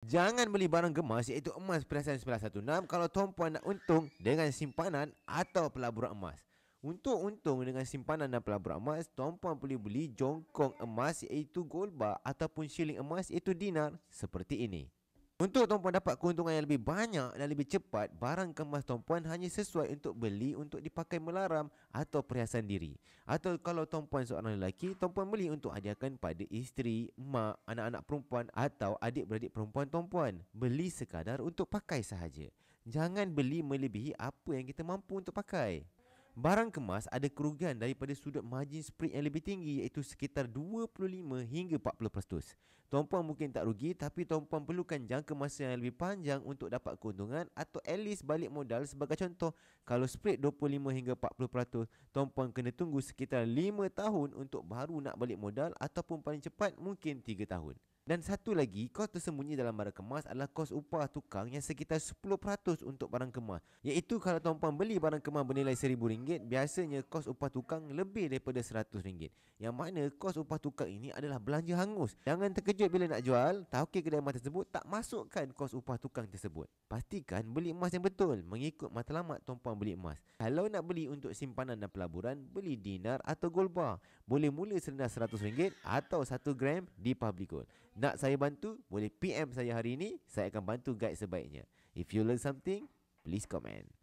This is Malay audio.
Jangan beli barang gemas iaitu emas perhiasan 916 kalau tuan-puan nak untung dengan simpanan atau pelaburan emas. Untuk untung dengan simpanan dan pelaburan emas, tuan-puan boleh beli jongkong emas iaitu gold bar ataupun shilling emas iaitu dinar seperti ini. Untuk tuan-puan dapat keuntungan yang lebih banyak dan lebih cepat, barang kemas tuan-puan hanya sesuai untuk beli untuk dipakai melaram atau perhiasan diri. Atau kalau tuan-puan seorang lelaki, tuan-puan beli untuk hadiahkan pada isteri, mak, anak-anak perempuan atau adik-beradik perempuan tuan-puan. Beli sekadar untuk pakai sahaja. Jangan beli melebihi apa yang kita mampu untuk pakai. Barang kemas ada kerugian daripada sudut margin spread yang lebih tinggi iaitu sekitar 25 hingga 40%. Tuan-puan mungkin tak rugi tapi tuan-puan perlukan jangka masa yang lebih panjang untuk dapat keuntungan atau at least balik modal. Sebagai contoh, kalau spread 25 hingga 40%, tuan-puan kena tunggu sekitar 5 tahun untuk baru nak balik modal ataupun paling cepat mungkin 3 tahun. Dan satu lagi, kos tersembunyi dalam barang kemas adalah kos upah tukang yang sekitar 10% untuk barang kemas. Iaitu kalau tuan-puan beli barang kemas bernilai RM1,000, biasanya kos upah tukang lebih daripada RM100. Yang mana kos upah tukang ini adalah belanja hangus. Jangan terkejut bila nak jual, tauke kedai emas tersebut tak masukkan kos upah tukang tersebut. Pastikan beli emas yang betul mengikut matlamat tuan-puan beli emas. Kalau nak beli untuk simpanan dan pelaburan, beli dinar atau gold bar. Boleh mula serendah RM100 atau 1 gram di Public Gold. Nak saya bantu, boleh PM saya hari ini. Saya akan bantu guide sebaiknya. If you learn something, please comment.